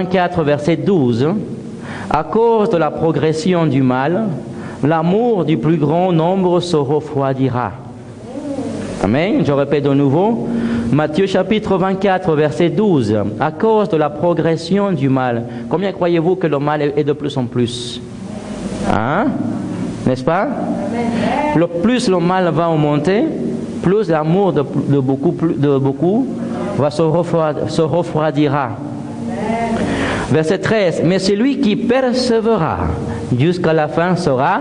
24, verset 12, à cause de la progression du mal, l'amour du plus grand nombre se refroidira. Amen. Je répète de nouveau. Matthieu chapitre 24, verset 12, à cause de la progression du mal. Combien croyez-vous que le mal est de plus en plus? Hein? N'est-ce pas? Le plus le mal va augmenter, plus l'amour de beaucoup va se refroidira. Verset 13, mais celui qui persévérera jusqu'à la fin sera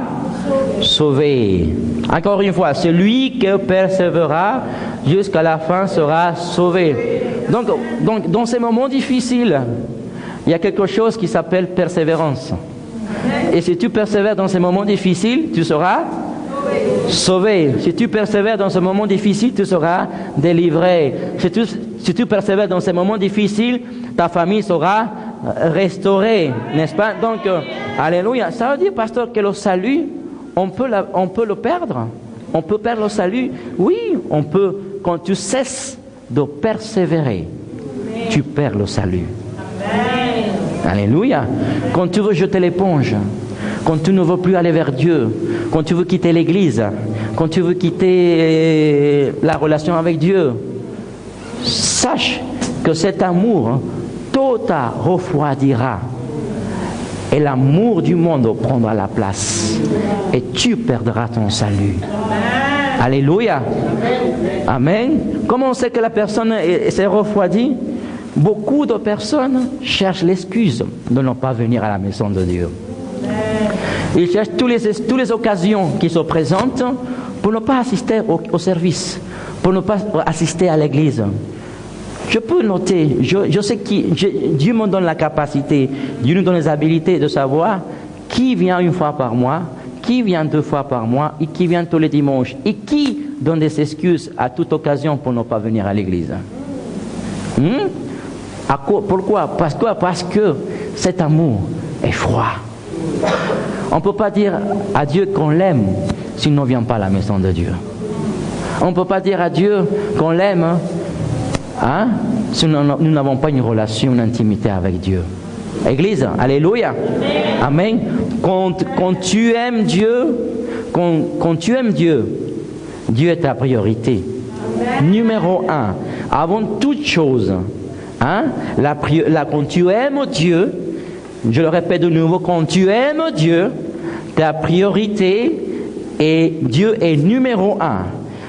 sauvé. Encore une fois, celui qui persévérera jusqu'à la fin sera sauvé. Donc, dans ces moments difficiles, il y a quelque chose qui s'appelle persévérance. Et si tu persévères dans ces moments difficiles, tu seras sauvé. Si tu persévères dans ce moment difficile, tu seras délivré. Si tu persévères dans ces moments difficiles, ta famille sera restaurée, n'est-ce pas? Donc, alléluia. Ça veut dire, pasteur, que le salut, on peut le perdre. On peut perdre le salut. Oui, on peut. Quand tu cesses de persévérer, tu perds le salut. Alléluia. Quand tu veux jeter l'éponge, quand tu ne veux plus aller vers Dieu, quand tu veux quitter l'église, quand tu veux quitter la relation avec Dieu, sache que cet amour tôt ou tard refroidira et l'amour du monde prendra la place et tu perdras ton salut. Alléluia. Amen. Comment on sait que la personne s'est refroidie? Beaucoup de personnes cherchent l'excuse de ne pas venir à la maison de Dieu. Ils cherchent toutes les occasions qui se présentent pour ne pas assister au service, pour ne pas assister à l'église. Je peux noter, je sais que Dieu me donne la capacité, Dieu nous donne les habilités de savoir qui vient une fois par mois, qui vient 2 fois par mois et qui vient tous les dimanches et qui donne des excuses à toute occasion pour ne pas venir à l'église. Pourquoi? Parce que cet amour est froid. On ne peut pas dire à Dieu qu'on l'aime s'il ne vient pas à la maison de Dieu. On ne peut pas dire à Dieu qu'on l'aime si nous n'avons pas une relation, une intimité avec Dieu. Église, alléluia. Amen. Quand tu aimes Dieu, quand tu aimes Dieu, Dieu est ta priorité. Numéro 1. Avant toute chose, quand tu aimes Dieu, je le répète de nouveau, quand tu aimes Dieu, ta priorité et Dieu est numéro 1.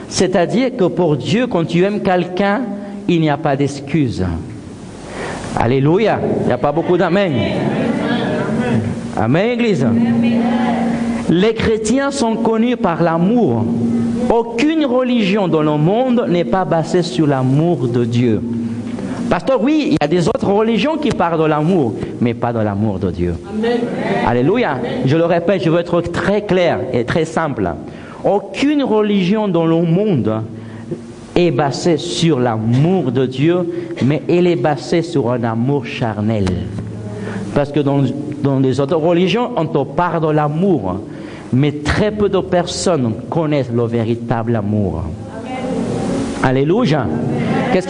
C'est-à-dire que pour Dieu, quand tu aimes quelqu'un, il n'y a pas d'excuse. Alléluia. Il n'y a pas beaucoup d'amen. Amen, Église. Les chrétiens sont connus par l'amour. Aucune religion dans le monde n'est pas basée sur l'amour de Dieu. Pasteur, oui, il y a des autres religions qui parlent de l'amour, mais pas de l'amour de Dieu. Amen. Alléluia. Je le répète, je veux être très clair et très simple. Aucune religion dans le monde est basée sur l'amour de Dieu, mais elle est basée sur un amour charnel. Parce que dans les autres religions, on te parle de l'amour, mais très peu de personnes connaissent le véritable amour. Alléluia. Qu'est-ce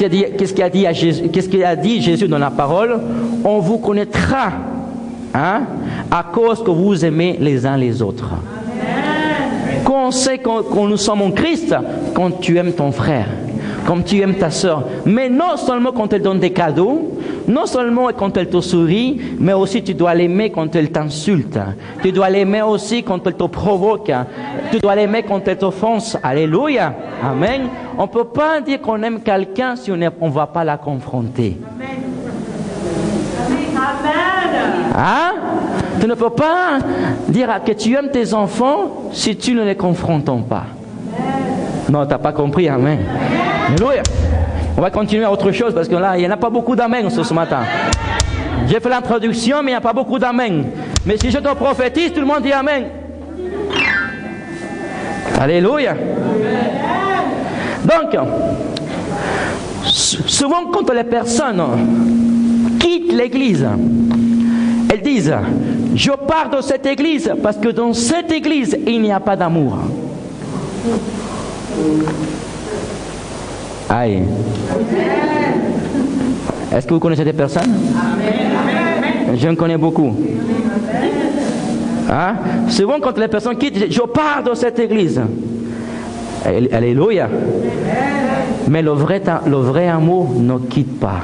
qu'il a dit Jésus dans la parole? On vous connaîtra à cause que vous aimez les uns les autres. Quand on sait qu'on nous sommes en Christ, quand tu aimes ton frère, comme tu aimes ta soeur, mais non seulement quand elle donne des cadeaux, non seulement quand elle te sourit, mais aussi tu dois l'aimer quand elle t'insulte. Tu dois l'aimer aussi quand elle te provoque. Tu dois l'aimer quand elle t'offense. Alléluia. Amen. On ne peut pas dire qu'on aime quelqu'un si on ne va pas la confronter. Amen. Tu ne peux pas dire que tu aimes tes enfants si tu ne les confrontes pas. Non, tu n'as pas compris. Amen. Alléluia. On va continuer à autre chose parce que là, il n'y en a pas beaucoup d'amen ce matin. J'ai fait l'introduction, mais il n'y a pas beaucoup d'amen. Mais si je te prophétise, tout le monde dit amen. Alléluia. Donc, souvent quand les personnes quittent l'église, elles disent, je pars de cette église parce que dans cette église, il n'y a pas d'amour. Aïe. Est-ce que vous connaissez des personnes? j'en connais beaucoup. Hein? Souvent, quand les personnes quittent, je pars de cette église. Alléluia. Mais le vrai amour ne quitte pas.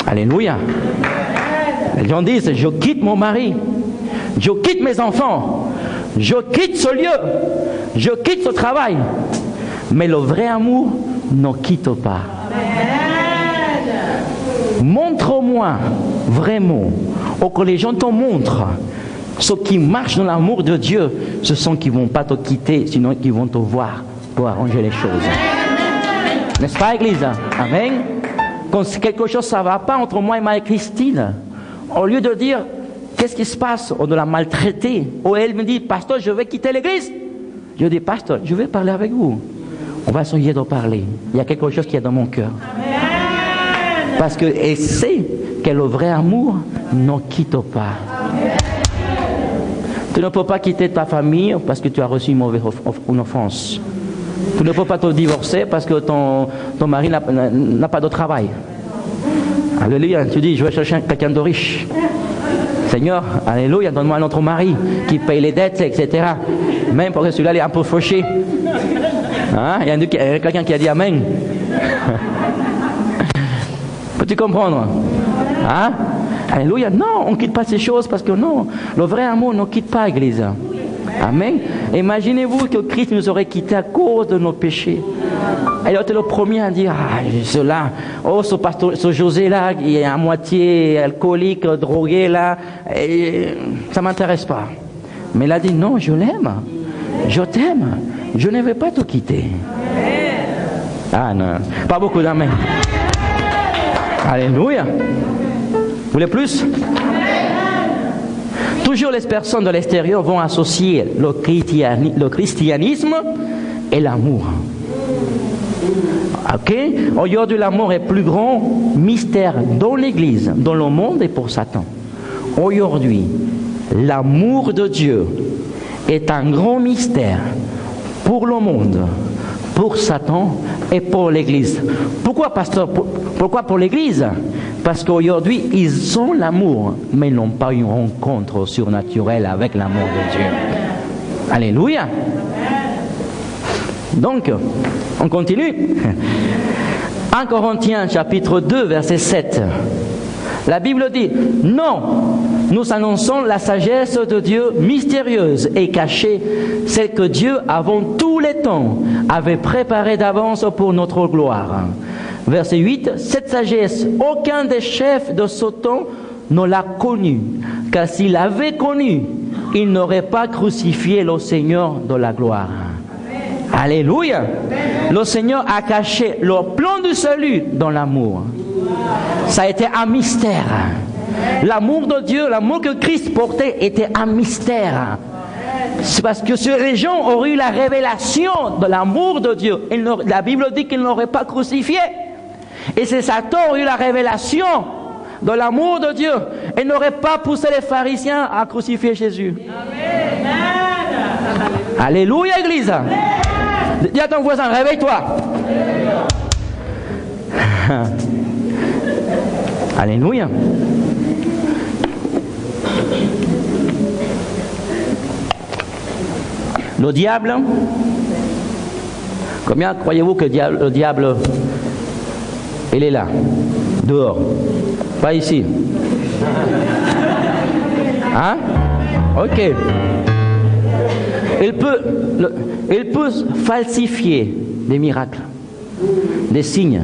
Alléluia. Les gens disent, je quitte mon mari, je quitte mes enfants, je quitte ce lieu, je quitte ce travail. Mais le vrai amour ne quitte pas. Montre-moi vraiment, ou que les gens te montrent, ceux qui marchent dans l'amour de Dieu, ce sont qui ne vont pas te quitter, sinon qui vont te voir pour arranger les choses. N'est-ce pas, Église? Amen. Quand quelque chose ne va pas entre moi et Marie-Christine, au lieu de dire, qu'est-ce qui se passe? On la maltraiter. Ou elle me dit, pasteur, je vais quitter l'église. Je dis, pasteur, je vais parler avec vous. On va essayer de parler. Il y a quelque chose qui est dans mon cœur. Parce qu'elle sait que le vrai amour ne quitte pas. Tu ne peux pas quitter ta famille parce que tu as reçu une offense. Tu ne peux pas te divorcer parce que ton mari n'a pas de travail. Alléluia. Tu dis, je vais chercher quelqu'un de riche. Seigneur, alléluia, donne-moi un autre mari qui paye les dettes, etc. Même parce que celui-là est un peu fauché. Hein? Il y a quelqu'un qui a dit Amen. Peux-tu comprendre? Hein? Alléluia. Non, on ne quitte pas ces choses parce que non, le vrai amour ne quitte pas l'Église. Amen. Imaginez-vous que Christ nous aurait quittés à cause de nos péchés. Et il était le premier à dire, cela, oh, ce José-là, il est à moitié alcoolique, drogué là, et ça ne m'intéresse pas. Mais il a dit, non, je l'aime, je t'aime, je ne vais pas te quitter. Ah non, pas beaucoup d'amen. Alléluia. Vous voulez plus? Toujours les personnes de l'extérieur vont associer le christianisme et l'amour. Ok? Aujourd'hui, l'amour est le plus grand mystère dans l'Église, dans le monde et pour Satan. Aujourd'hui, l'amour de Dieu est un grand mystère pour le monde, pour Satan et pour l'Église. Pourquoi, pasteur? Pourquoi pour l'Église? Parce qu'aujourd'hui, ils ont l'amour, mais ils n'ont pas une rencontre surnaturelle avec l'amour de Dieu. Alléluia. Donc, on continue. 1 Corinthiens chapitre 2, verset 7. La Bible dit, non, nous annonçons la sagesse de Dieu mystérieuse et cachée, celle que Dieu, avant tous les temps, avait préparée d'avance pour notre gloire. Verset 8, cette sagesse, aucun des chefs de ce temps ne l'a connue, car s'il l'avait connue, il n'aurait pas crucifié le Seigneur de la gloire. Alléluia. Le Seigneur a caché le plan du salut dans l'amour. Ça a été un mystère. L'amour de Dieu, l'amour que Christ portait était un mystère. C'est parce que si les gens auraient eu la révélation de l'amour de Dieu, la Bible dit qu'ils n'auraient pas crucifié. Et c'est Satan qui aurait eu la révélation de l'amour de Dieu. Il n'aurait pas poussé les pharisiens à crucifier Jésus. Amen. Alléluia, Église. Dis à ton voisin, réveille-toi. Alléluia. Le diable, combien croyez-vous que le diable, il est là, dehors, pas ici? Hein? Ok. Il peut falsifier des miracles, des signes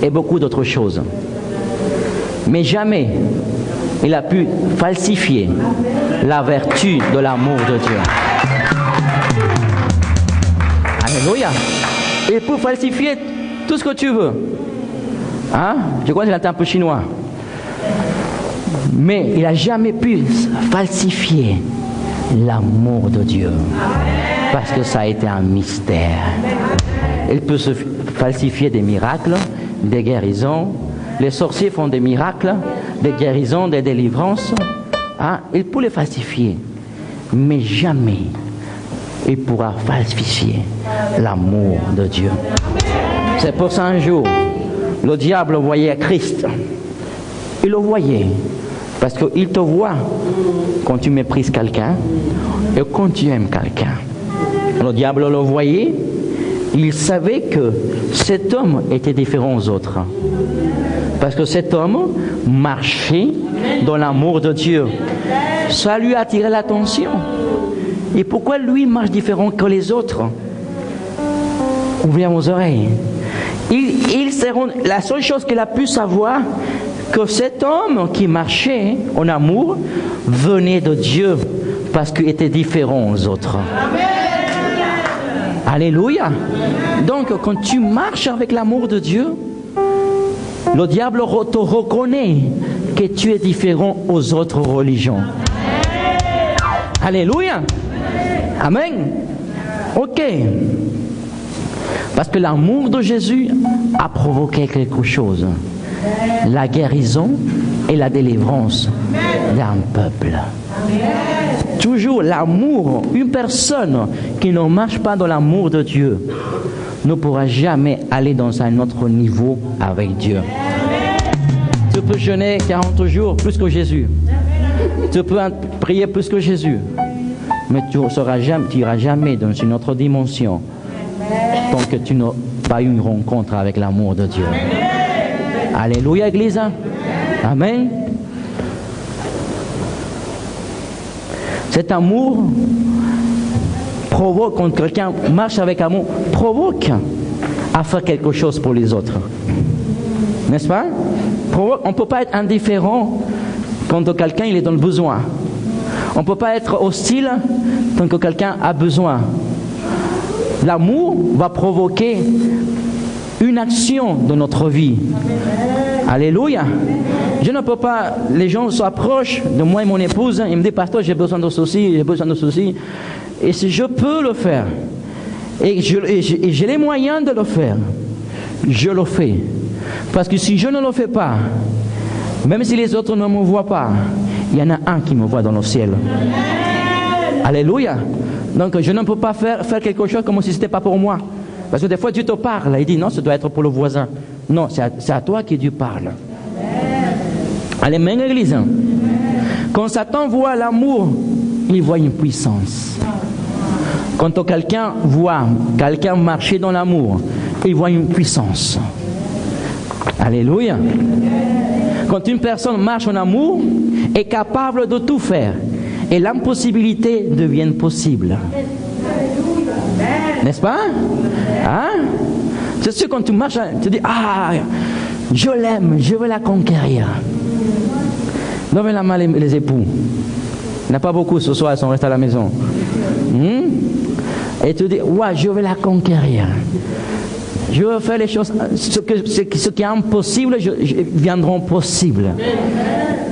et beaucoup d'autres choses. Mais jamais il a pu falsifier la vertu de l'amour de Dieu. Alléluia. Il peut falsifier tout ce que tu veux. Hein? Je crois qu'il est un peu chinois. Mais il n'a jamais pu falsifier l'amour de Dieu. Parce que ça a été un mystère. Il peut se falsifier des miracles, des guérisons. Les sorciers font des miracles, des guérisons, des délivrances. Hein? Il peut les falsifier. Mais jamais il pourra falsifier l'amour de Dieu. C'est pour ça un jour, le diable voyait Christ Il le voyait. Parce qu'il te voit quand tu méprises quelqu'un et quand tu aimes quelqu'un. Le diable le voyait. Il savait que cet homme était différent aux autres. Parce que cet homme marchait dans l'amour de Dieu. Ça lui a attiré l'attention. Et pourquoi lui marche différent que les autres? Ouvrez vos oreilles. La seule chose qu'il a pu savoir, que cet homme qui marchait en amour venait de Dieu parce qu'il était différent aux autres. Alléluia. Donc, quand tu marches avec l'amour de Dieu, le diable te reconnaît que tu es différent aux autres religions. Alléluia. Amen. Ok. Parce que l'amour de Jésus a provoqué quelque chose. La guérison et la délivrance d'un peuple. Toujours l'amour. Une personne qui ne marche pas dans l'amour de Dieu ne pourra jamais aller dans un autre niveau avec Dieu. Tu peux jeûner 40 jours plus que Jésus. Tu peux prier plus que Jésus. Mais tu n'iras jamais dans une autre dimension tant que tu n'as pas eu une rencontre avec l'amour de Dieu. Alléluia, Église. Amen. Cet amour provoque, quand quelqu'un marche avec amour, provoque à faire quelque chose pour les autres. N'est-ce pas? On ne peut pas être indifférent quand quelqu'un il est dans le besoin. On ne peut pas être hostile tant que quelqu'un a besoin. L'amour va provoquer une action dans notre vie. Alléluia. Je ne peux pas, les gens s'approchent de moi et mon épouse, ils me disent, pasteur, j'ai besoin de ceci, j'ai besoin de ceci. Et si je peux le faire, et j'ai les moyens de le faire, je le fais. Parce que si je ne le fais pas, même si les autres ne me voient pas, il y en a un qui me voit dans le ciel. Alléluia. Donc je ne peux pas faire quelque chose comme si ce n'était pas pour moi. Parce que des fois Dieu te parle, il dit non, ça doit être pour le voisin. Non, c'est à toi que Dieu parle. Allez, même Église. Quand Satan voit l'amour, il voit une puissance. Quand quelqu'un voit quelqu'un marcher dans l'amour, il voit une puissance. Alléluia. Quand une personne marche en amour, est capable de tout faire. Et l'impossibilité devient possible. N'est-ce pas? Hein? C'est sûr, quand tu marches, tu dis, ah, je l'aime, je veux la conquérir. Levez la main les époux. Il n'y en a pas beaucoup ce soir, ils sont restés à la maison. Et tu dis, ouais, je veux la conquérir. Je veux faire les choses, ce qui est impossible, viendront possibles.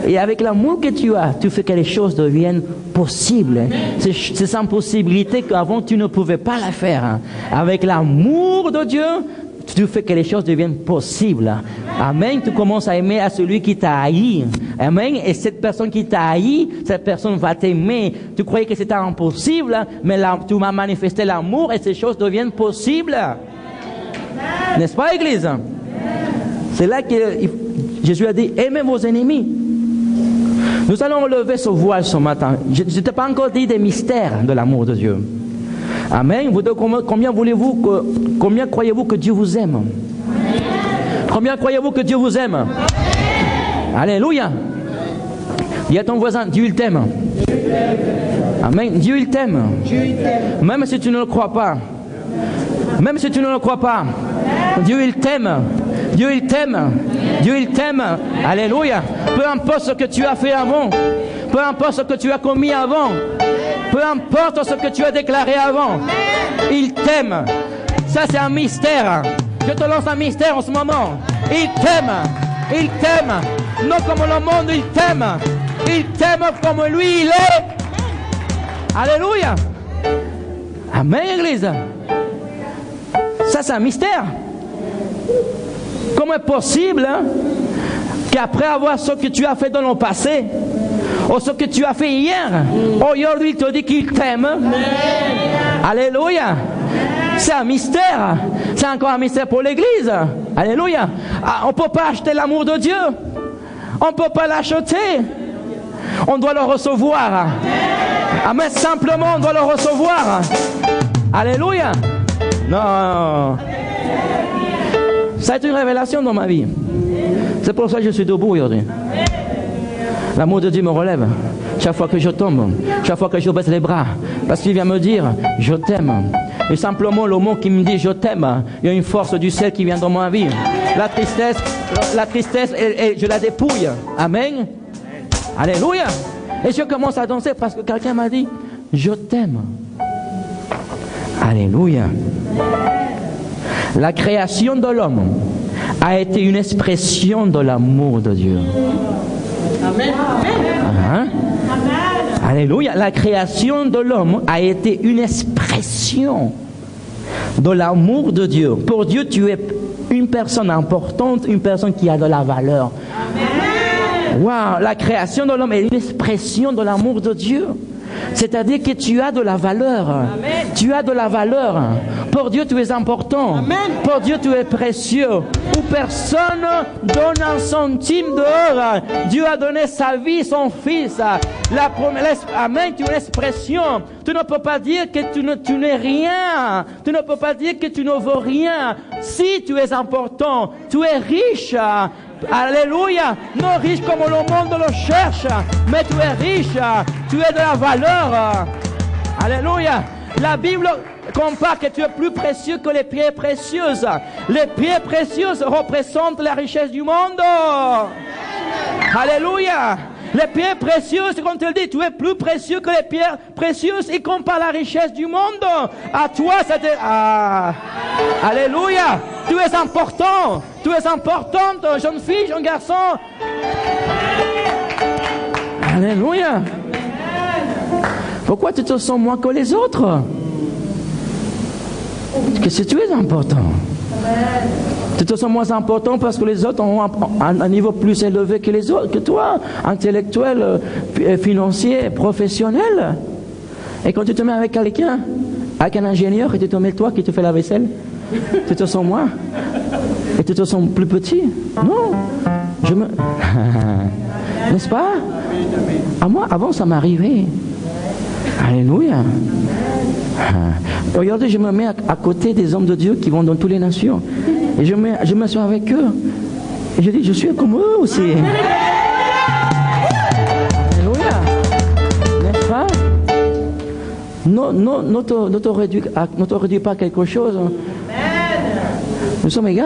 Et avec l'amour que tu as, tu fais que les choses deviennent possibles. C'est sans possibilité qu'avant tu ne pouvais pas la faire. Avec l'amour de Dieu, tu fais que les choses deviennent possibles. Amen. Tu commences à aimer à celui qui t'a haï. Amen. Et cette personne qui t'a haï, cette personne va t'aimer. Tu croyais que c'était impossible, mais là, tu m'as manifesté l'amour et ces choses deviennent possibles. N'est-ce pas, Église? C'est là que Jésus a dit, aimez vos ennemis. Nous allons relever ce voile ce matin. Je ne t'ai pas encore dit des mystères de l'amour de Dieu. Amen. Combien croyez-vous que Dieu vous aime? Combien croyez-vous que Dieu vous aime? Alléluia. Dis à ton voisin, Dieu il t'aime. Amen. Dieu il t'aime. Même si tu ne le crois pas. Même si tu ne le crois pas. Dieu il t'aime. Dieu il t'aime. Dieu il t'aime. Alléluia. Peu importe ce que tu as fait avant. Peu importe ce que tu as commis avant. Peu importe ce que tu as déclaré avant. Il t'aime. Ça c'est un mystère. Je te lance un mystère en ce moment. Il t'aime. Il t'aime. Non comme le monde, il t'aime. Il t'aime comme lui il est. Alléluia. Amen, Église. Ça c'est un mystère. Comment est possible qu'après avoir ce que tu as fait dans le passé, ou ce que tu as fait hier, aujourd'hui il te dit qu'il t'aime? Alléluia. C'est un mystère. C'est encore un mystère pour l'Église. Alléluia. On ne peut pas acheter l'amour de Dieu. On ne peut pas l'acheter. On doit le recevoir. Amen. Simplement, on doit le recevoir. Alléluia. Non. Ça a été une révélation dans ma vie. C'est pour ça que je suis debout aujourd'hui. L'amour de Dieu me relève. Chaque fois que je tombe, chaque fois que je baisse les bras, parce qu'il vient me dire, je t'aime. Et simplement le mot qui me dit, je t'aime, il y a une force du ciel qui vient dans ma vie. La tristesse, je la dépouille. Amen. Alléluia. Et je commence à danser parce que quelqu'un m'a dit, je t'aime. Alléluia. La création de l'homme a été une expression de l'amour de Dieu. Amen. Hein? Alléluia. La création de l'homme a été une expression de l'amour de Dieu. Pour Dieu, tu es une personne importante, une personne qui a de la valeur. Wow, la création de l'homme est une expression de l'amour de Dieu. C'est-à-dire que tu as de la valeur. Amen. Tu as de la valeur. Pour Dieu, tu es important. Amen. Pour Dieu, tu es précieux. Où personne donne un centime dehors. Dieu a donné sa vie, son fils. La promesse, amen, tu es une expression. Tu ne peux pas dire que tu n'es rien. Tu ne peux pas dire que tu ne vaux rien. Si tu es important, tu es riche. Alléluia. Non riche comme le monde le cherche, mais tu es riche, tu es de la valeur. Alléluia. La Bible compare que tu es plus précieux que les pierres précieuses. Les pierres précieuses représentent la richesse du monde. Alléluia. Les pierres précieuses, quand il dit, tu es plus précieux que les pierres précieuses, il compare la richesse du monde. À toi, c'était... Alléluia. Tu es important. Tu es importante, jeune fille, jeune garçon. Alléluia. Pourquoi tu te sens moins que les autres? Parce que si tu es important. Tu te sens moins important parce que les autres ont un niveau plus élevé que les autres, que toi, intellectuel, financier, professionnel. Et quand tu te mets avec quelqu'un, avec un ingénieur, et tu te mets toi qui te fait la vaisselle, tu te sens moins. Et tu te sens plus petit. Non. N'est-ce pas? À moi, avant, ça m'arrivait. Alléluia. Regardez, je me mets à côté des hommes de Dieu qui vont dans toutes les nations. Et je m'assois avec eux. Et je dis, je suis comme eux aussi. Alléluia. N'est-ce pas? Ne te réduis pas à quelque chose. Nous sommes égaux.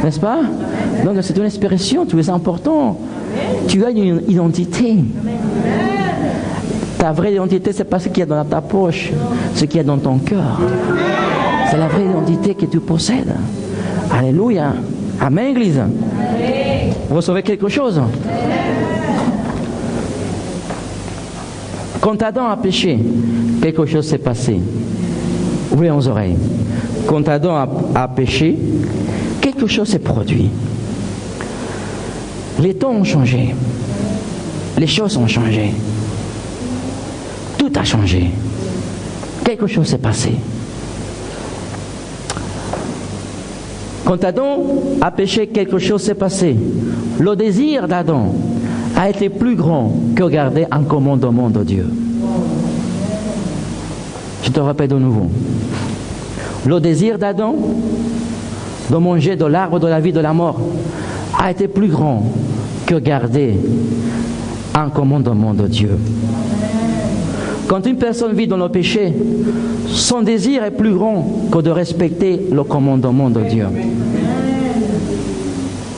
N'est-ce pas? Donc c'est une expression, tu es important. Tu as une identité. Ta vraie identité, c'est pas ce qu'il y a dans ta poche, ce qu'il y a dans ton cœur. C'est la vraie identité que tu possèdes. Alléluia. Amen, Église. Vous recevez quelque chose? Quand Adam a péché, quelque chose s'est passé. Ouvrez vos oreilles. Quand Adam a péché, quelque chose s'est produit. Les temps ont changé. Les choses ont changé. Tout a changé. Quelque chose s'est passé. Quand Adam a péché, quelque chose s'est passé. Le désir d'Adam a été plus grand que garder un commandement de Dieu. Je te rappelle de nouveau. Le désir d'Adam de manger de l'arbre de la vie de la mort a été plus grand que garder un commandement de Dieu. Quand une personne vit dans le péché, son désir est plus grand que de respecter le commandement de Dieu.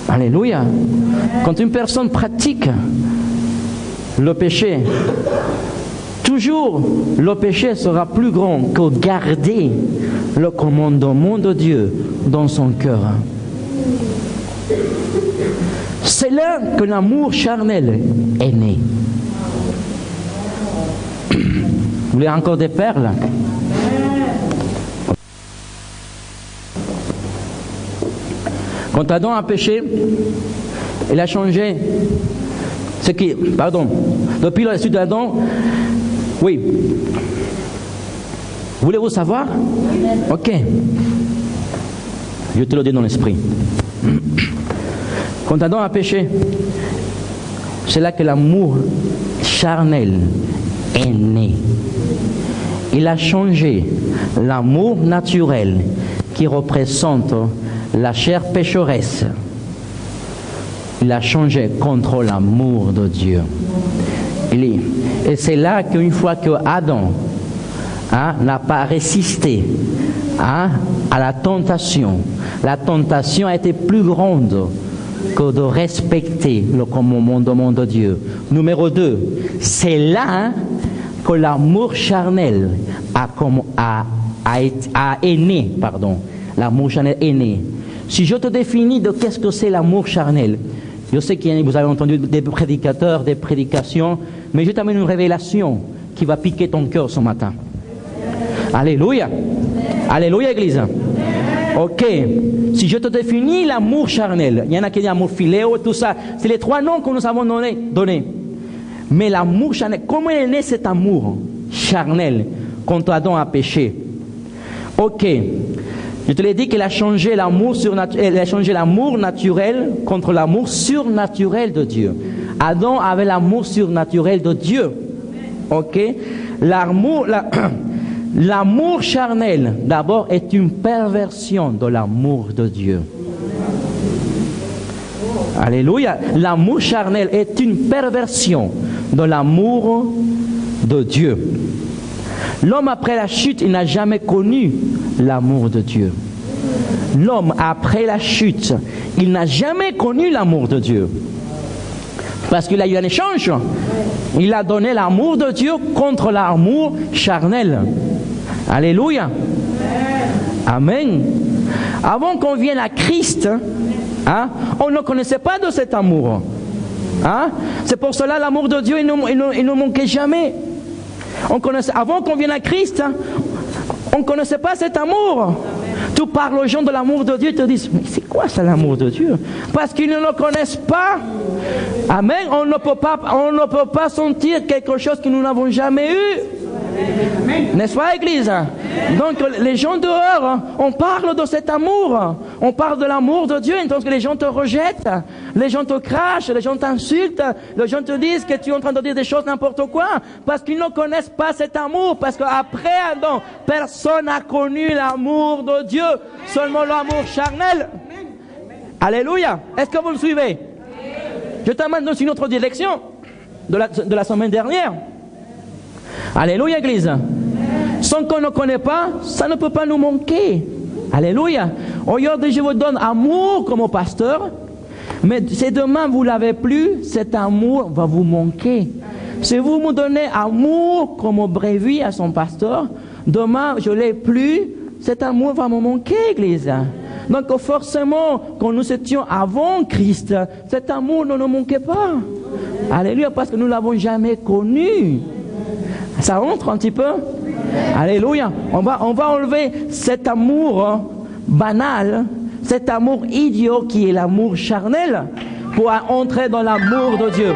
Alléluia. Quand une personne pratique le péché, toujours le péché sera plus grand que garder le commandement de Dieu dans son cœur. C'est là que l'amour charnel est né. Vous voulez encore des perles? Quand Adam a péché, il a changé ce qui... Pardon. Depuis la suite d'Adam, oui. Voulez-vous savoir? Ok. Je te le dis dans l'esprit. Quand Adam a péché, c'est là que l'amour charnel est né. Il a changé l'amour naturel qui représente la chair pécheresse. Il a changé contre l'amour de Dieu. Et c'est là qu'une fois que Adam n'a pas résisté à la tentation a été plus grande que de respecter le commandement de Dieu. Numéro 2, c'est là que l'amour charnel est né. L'amour charnel est né. Si je te définis de qu'est-ce que c'est l'amour charnel, je sais que vous avez entendu des prédicateurs, des prédications, mais je t'amène une révélation qui va piquer ton cœur ce matin. Alléluia. Alléluia, Église. Ok. Si je te définis l'amour charnel, il y en a qui disent amour philéo, tout ça. C'est les 3 noms que nous avons donnés. Mais l'amour charnel, comment est né cet amour charnel quand Adam a péché? Ok. Je te l'ai dit qu'il a changé l'amour naturel contre l'amour surnaturel de Dieu. Adam avait l'amour surnaturel de Dieu. Ok. L'amour charnel, d'abord, est une perversion de l'amour de Dieu. Alléluia. L'amour charnel est une perversion de l'amour de Dieu. L'homme, après la chute, il n'a jamais connu l'amour de Dieu. L'homme, après la chute, il n'a jamais connu l'amour de Dieu. Parce qu'il a eu un échange. Il a donné l'amour de Dieu contre l'amour charnel. Alléluia. Amen. Avant qu'on vienne à Christ, on ne connaissait pas de cet amour. C'est pour cela l'amour de Dieu, il ne manquait jamais. Avant qu'on vienne à Christ, on ne connaissait pas cet amour. Tu parles aux gens de l'amour de Dieu, ils te disent, mais c'est quoi ça l'amour de Dieu? Parce qu'ils ne le connaissent pas. Amen. On ne peut pas sentir quelque chose que nous n'avons jamais eu. N'est-ce pas, Église? Donc les gens dehors, on parle de cet amour, on parle de l'amour de Dieu, donc les gens te rejettent, les gens te crachent, les gens t'insultent, les gens te disent que tu es en train de dire des choses n'importe quoi, parce qu'ils ne connaissent pas cet amour, parce qu'après Adam, personne n'a connu l'amour de Dieu, seulement l'amour charnel. Alléluia. Est-ce que vous le suivez? Je t'amène dans une autre direction de la semaine dernière. Alléluia, Église. Sans qu'on ne connaît pas, ça ne peut pas nous manquer. Alléluia. Aujourd'hui, je vous donne amour comme pasteur, mais si demain vous ne l'avez plus, cet amour va vous manquer. Si vous me donnez amour comme brévis à son pasteur, demain je ne l'ai plus, cet amour va me manquer, Église. Donc forcément, quand nous étions avant Christ, cet amour ne nous manquait pas. Alléluia, parce que nous ne l'avons jamais connu. Ça rentre un petit peu? Alléluia. On va enlever cet amour banal, cet amour idiot qui est l'amour charnel, pour entrer dans l'amour de Dieu.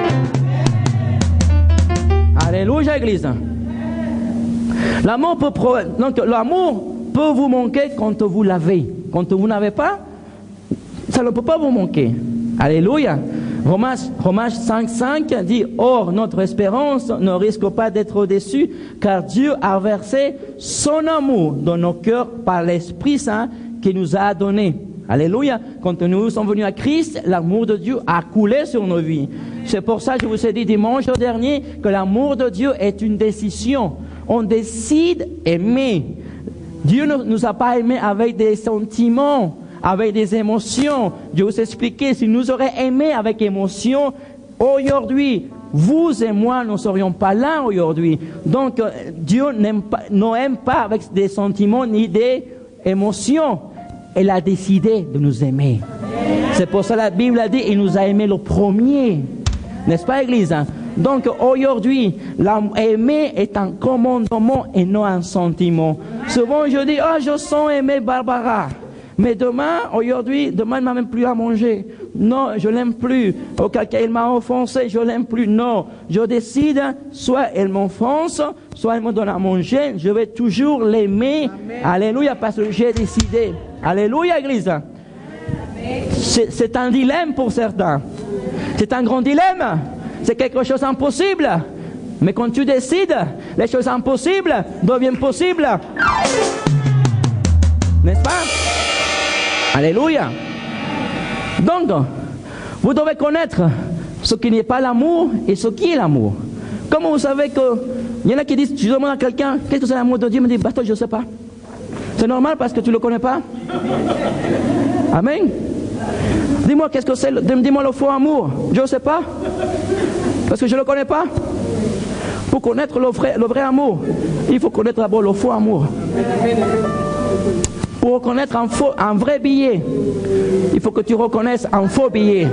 Alléluia, Église. L'amour peut vous manquer quand vous l'avez. Quand vous n'avez pas, ça ne peut pas vous manquer. Alléluia. Romains 5,5 dit « Or, notre espérance ne risque pas d'être déçue, car Dieu a versé son amour dans nos cœurs par l'Esprit Saint qu'il nous a donné. » Alléluia. Quand nous sommes venus à Christ, l'amour de Dieu a coulé sur nos vies. C'est pour ça que je vous ai dit dimanche dernier que l'amour de Dieu est une décision. On décide d'aimer. Dieu ne nous a pas aimés avec des sentiments, avec des émotions. Je vous ai expliqué, si nous aurions aimé avec émotion, aujourd'hui, vous et moi ne serions pas là aujourd'hui. Donc, Dieu n'aime pas avec des sentiments ni des émotions. Il a décidé de nous aimer. C'est pour ça que la Bible a dit, il nous a aimés le premier. N'est-ce pas, Église? Donc, aujourd'hui, aimer est un commandement et non un sentiment. Souvent, je dis, je sens aimer Barbara. Mais demain, elle m'a même plus à manger. Non, je l'aime plus. Elle m'a offensé, je l'aime plus. Non, je décide, soit elle m'offense, soit elle me donne à manger. Je vais toujours l'aimer. Alléluia, parce que j'ai décidé. Alléluia, Église. C'est un dilemme pour certains. C'est un grand dilemme. C'est quelque chose d'impossible. Mais quand tu décides, les choses impossibles deviennent possibles. N'est-ce pas? Alléluia. Donc, vous devez connaître ce qui n'est pas l'amour et ce qui est l'amour. Comment vous savez qu'il y en a qui disent, tu demandes à quelqu'un, qu'est-ce que c'est l'amour de Dieu? Il me dit, pasteur, je ne sais pas. C'est normal parce que tu ne le connais pas. Amen. Dis-moi, qu'est-ce que c'est? Dis-moi le faux amour. Je ne sais pas. Parce que je ne le connais pas. Pour connaître le vrai amour, il faut connaître d'abord le faux amour. Pour reconnaître un vrai billet, il faut que tu reconnaisses un faux billet.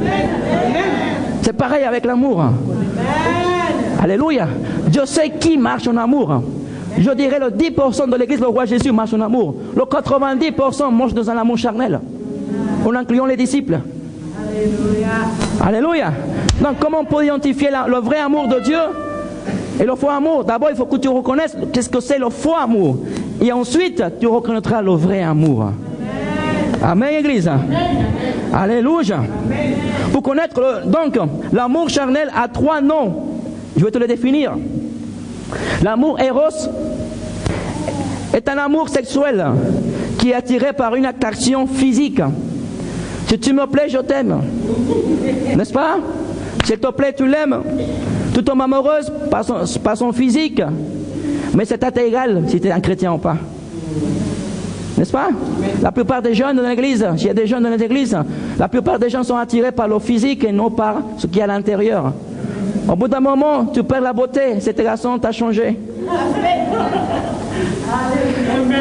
C'est pareil avec l'amour. Alléluia. Dieu sait qui marche en amour. Je dirais le 10% de l'église, le roi Jésus marche en amour. Le 90% marche dans un amour charnel. En incluant les disciples. Alléluia. Donc comment on peut identifier le vrai amour de Dieu et le faux amour? D'abord, il faut que tu reconnaisses qu'est-ce que c'est le faux amour. Et ensuite, tu reconnaîtras le vrai amour. Amen, Église. Alléluia. Pour connaître, donc, l'amour charnel a 3 noms. Je vais te le définir. L'amour éros est un amour sexuel qui est attiré par une attraction physique. Si tu me plais, je t'aime. N'est-ce pas? S'il te plaît, tu l'aimes. Tu tombes amoureuse par son physique. Mais c'est à égal si tu es un chrétien ou pas. N'est-ce pas? La plupart des jeunes dans l'église, s'il y a des jeunes dans les églises, la plupart des gens sont attirés par le physique et non par ce qu'il y a à l'intérieur. Au bout d'un moment, tu perds la beauté. Cet garçon t'a changé.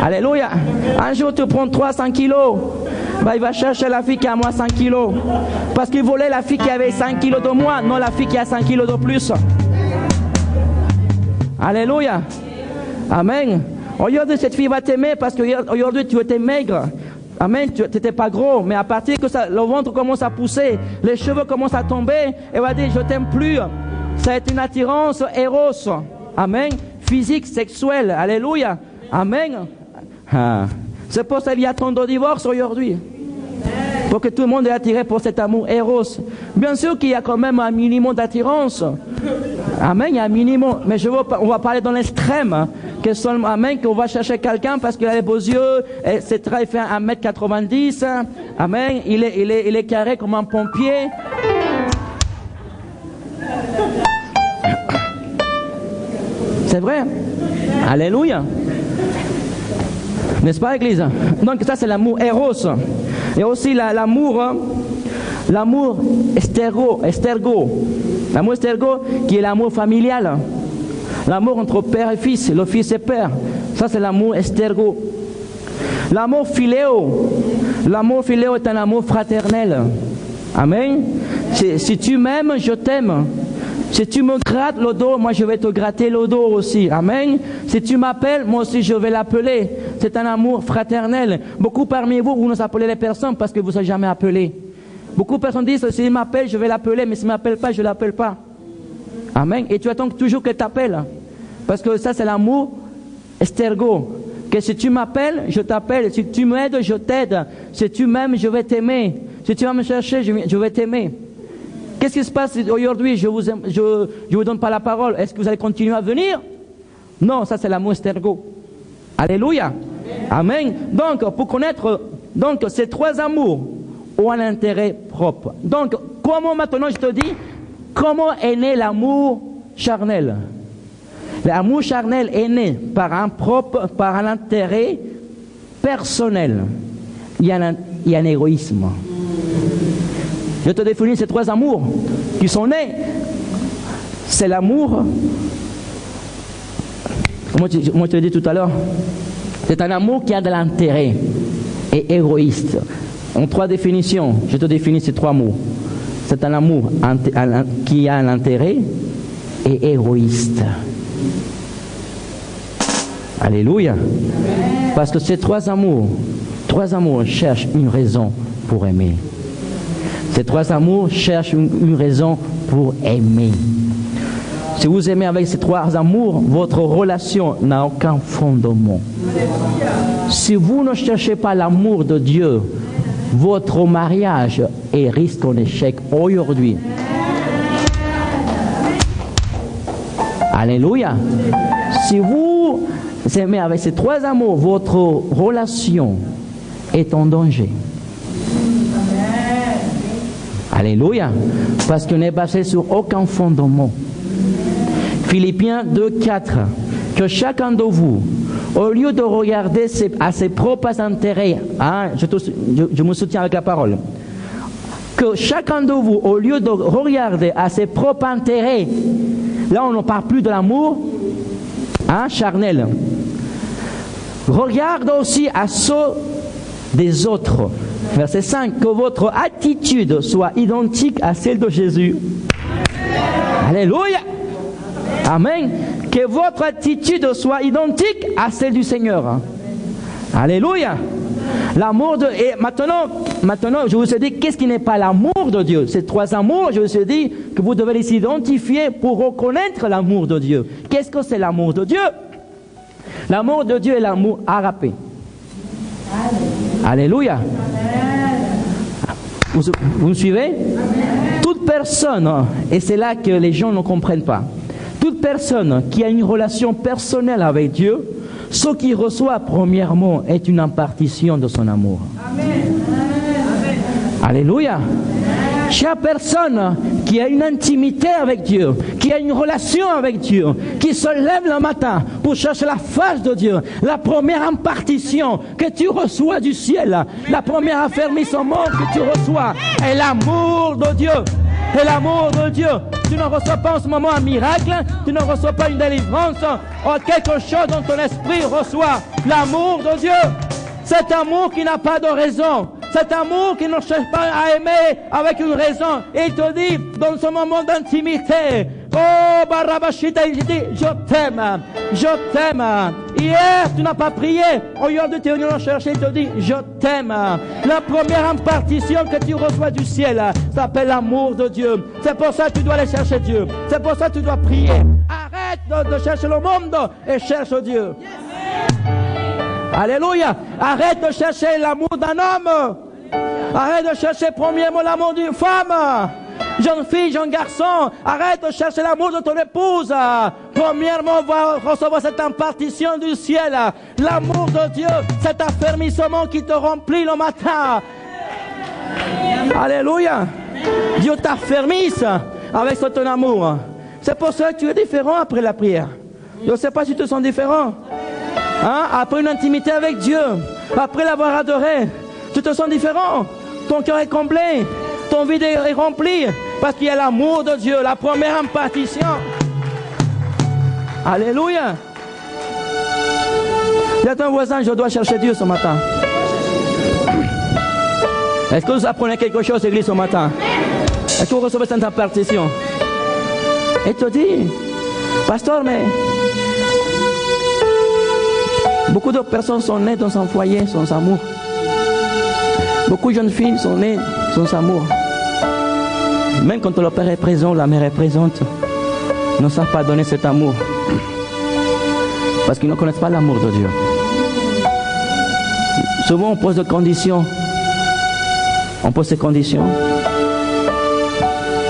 Alléluia. Un jour, tu prends 300 kilos. Il va chercher la fille qui a moins 5 kilos. Parce qu'il voulait la fille qui avait 5 kilos de moins, non la fille qui a 5 kilos de plus. Alléluia. Amen. Aujourd'hui, cette fille va t'aimer parce qu'aujourd'hui, tu étais maigre. Amen. Tu n'étais pas gros. Mais à partir que le ventre commence à pousser, les cheveux commencent à tomber, elle va dire, je t'aime plus. Ça est une attirance éros. Amen. Physique, sexuelle. Alléluia. Amen. C'est pour ça qu'il y a tant de divorces aujourd'hui. Pour que tout le monde est attiré pour cet amour éros. Bien sûr qu'il y a quand même un minimum d'attirance. Amen, il y a un minimum. Mais on va parler dans l'extrême. Amen, qu'on va chercher quelqu'un parce qu'il a les beaux yeux, etc. Il fait 1m90. Amen, il est carré comme un pompier. C'est vrai. Alléluia. N'est-ce pas, Église? Donc ça, c'est l'amour éros. Et aussi l'amour estergo. L'amour estergo, qui est l'amour familial. L'amour entre père et fils, le fils et père. Ça, c'est l'amour estergo. L'amour philéo. L'amour philéo est un amour fraternel. Amen. Si tu m'aimes, je t'aime. Si tu me grattes le dos, moi je vais te gratter le dos aussi. Amen. Si tu m'appelles, moi aussi je vais l'appeler. C'est un amour fraternel. Beaucoup parmi vous, vous ne appelez les personnes parce que vous ne savez jamais appeler. Beaucoup de personnes disent, s'il m'appelle, je vais l'appeler, mais s'il ne m'appelle pas, je ne l'appelle pas. Amen. Et tu attends toujours qu'elle t'appelle. Parce que ça, c'est l'amour estergo. Que si tu m'appelles, je t'appelle. Si tu m'aides, je t'aide. Si tu m'aimes, je vais t'aimer. Si tu vas me chercher, je vais t'aimer. Qu'est-ce qui se passe aujourd'hui? Je vous donne pas la parole. Est-ce que vous allez continuer à venir? Non, ça c'est l'amour estergo. Alléluia. Amen. Donc, pour connaître ces 3 amours ont un intérêt propre. Donc, comment maintenant je te dis, comment est né l'amour charnel? L'amour charnel est né par un intérêt personnel. Il y a un égoïsme. Je te définis ces 3 amours qui sont nés. C'est l'amour, comment je te l'ai dit tout à l'heure, c'est un amour qui a de l'intérêt et égoïste. En 3 définitions, je te définis ces 3 mots. C'est un amour qui a un intérêt et égoïste. Alléluia. Parce que ces 3 amours cherchent une raison pour aimer. Ces 3 amours cherchent une raison pour aimer. Si vous aimez avec ces 3 amours, votre relation n'a aucun fondement. Si vous ne cherchez pas l'amour de Dieu, votre mariage est risque en échec aujourd'hui. Alléluia. Si vous aimez avec ces trois amours, votre relation est en danger. Alléluia. Parce qu'on n'est basé sur aucun fondement. Philippiens 2:4. Que chacun de vous, au lieu de regarder à ses propres intérêts, hein, je me soutiens avec la parole, que chacun de vous, au lieu de regarder à ses propres intérêts, là on ne parle plus de l'amour charnel, regarde aussi à ceux des autres. Verset 5, que votre attitude soit identique à celle de Jésus. Alléluia. Amen. Que votre attitude soit identique à celle du Seigneur. Alléluia. L'amour de... Et maintenant, je vous ai dit, qu'est-ce qui n'est pas l'amour de Dieu? Ces trois amours, je vous ai dit que vous devez les identifier pour reconnaître l'amour de Dieu. Qu'est-ce que c'est l'amour de Dieu? L'amour de Dieu est l'amour agapé. Alléluia. Vous me suivez? Toute personne, et c'est là que les gens ne comprennent pas, toute personne qui a une relation personnelle avec Dieu, ce qu'il reçoit premièrement est une impartition de son amour. Amen. Alléluia. Chaque personne qui a une intimité avec Dieu, qui a une relation avec Dieu, qui se lève le matin pour chercher la face de Dieu, la première impartition que tu reçois du ciel, la première affermissement que tu reçois est l'amour de Dieu. Et l'amour de Dieu. Tu ne reçois pas en ce moment un miracle, tu ne reçois pas une délivrance, ou quelque chose dont ton esprit reçoit l'amour de Dieu. Cet amour qui n'a pas de raison, cet amour qui ne cherche pas à aimer avec une raison. Et il te dit, dans ce moment d'intimité, oh Barabashita, il dit, je t'aime, je t'aime. Hier, tu n'as pas prié. Aujourd'hui, tu es venu le chercher, il te dit, je t'aime. La première impartition que tu reçois du ciel s'appelle l'amour de Dieu. C'est pour ça que tu dois aller chercher Dieu. C'est pour ça que tu dois prier. Arrête de chercher le monde et cherche Dieu. Alléluia. Arrête de chercher l'amour d'un homme. Arrête de chercher premièrement l'amour d'une femme. Jeune fille, jeune garçon, arrête de chercher l'amour de ton épouse. Premièrement, va recevoir cette impartition du ciel. L'amour de Dieu, cet affermissement qui te remplit le matin. Alléluia. Dieu t'affermisse avec ton amour. C'est pour ça que tu es différent après la prière. Je ne sais pas si tu te sens différent. Après une intimité avec Dieu, après l'avoir adoré, tu te sens différent. Ton cœur est comblé. Ton vide est rempli parce qu'il y a l'amour de Dieu, la première impartition. Alléluia. Dis à ton voisin, je dois chercher Dieu ce matin. Est-ce que vous apprenez quelque chose, l'église, ce matin? Est-ce que vous recevez cette impartition? Et te dit, pasteur, mais beaucoup de personnes sont nées dans un foyer sans amour. Beaucoup de jeunes filles sont nées sans amour. Même quand le père est présent, la mère est présente, ils ne savent pas donner cet amour. Parce qu'ils ne connaissent pas l'amour de Dieu. Souvent on pose des conditions. On pose des conditions.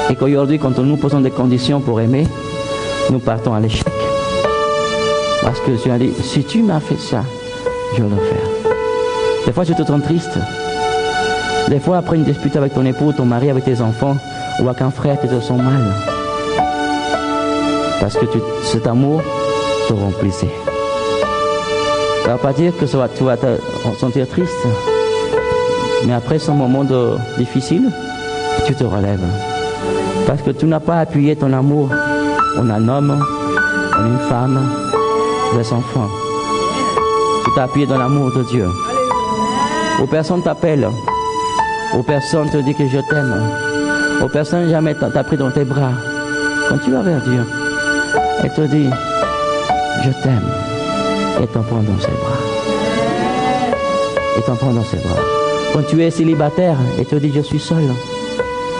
Et qu'aujourd'hui, quand nous posons des conditions pour aimer, nous partons à l'échec. Parce que tu as dit, si tu m'as fait ça, je vais le faire. Des fois tu te sens triste. Des fois après une dispute avec ton époux, ton mari, avec tes enfants, ou avec un frère, tu te sens mal. Parce que cet amour te remplissait. Ça ne veut pas dire que tu vas te sentir triste. Mais après ce moment difficile, tu te relèves. Parce que tu n'as pas appuyé ton amour en un homme, en une femme, des enfants. Tu t'as appuyé dans l'amour de Dieu. Où personne t'appelle. Où personne te dit que je t'aime. Où personne jamais t'a pris dans tes bras. Quand tu vas vers Dieu, elle te dit, je t'aime. Et t'en prends dans ses bras. Et t'en prends dans ses bras. Quand tu es célibataire, elle te dit, je suis seul.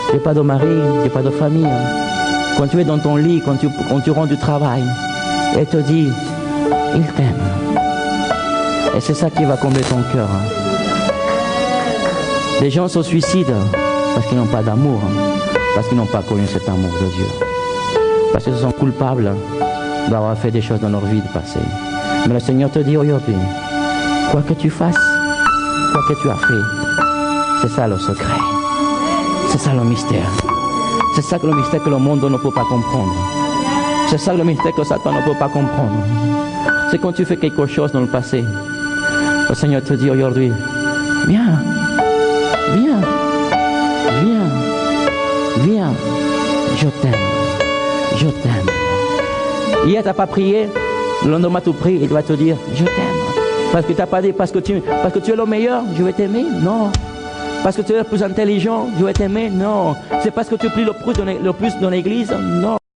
Je n'ai pas de mari, je n'ai pas de famille. Quand tu es dans ton lit, quand tu rentres du travail, elle te dit, il t'aime. Et c'est ça qui va combler ton cœur. Les gens se suicident parce qu'ils n'ont pas d'amour, parce qu'ils n'ont pas connu cet amour de Dieu. Parce qu'ils sont coupables d'avoir fait des choses dans leur vie de passé. Mais le Seigneur te dit aujourd'hui, quoi que tu fasses, quoi que tu as fait, c'est ça le secret. C'est ça le mystère. C'est ça le mystère que le monde ne peut pas comprendre. C'est ça le mystère que Satan ne peut pas comprendre. C'est quand tu fais quelque chose dans le passé. Le Seigneur te dit aujourd'hui, viens, viens, viens, viens, je t'aime, je t'aime. Hier, tu n'as pas prié, le lendemain, tu pries et il va te dire, je t'aime. Parce que tu n'as pas dit, parce que tu es le meilleur, je vais t'aimer? Non. Parce que tu es le plus intelligent, je vais t'aimer? Non. C'est parce que tu pries le plus dans l'église? Non.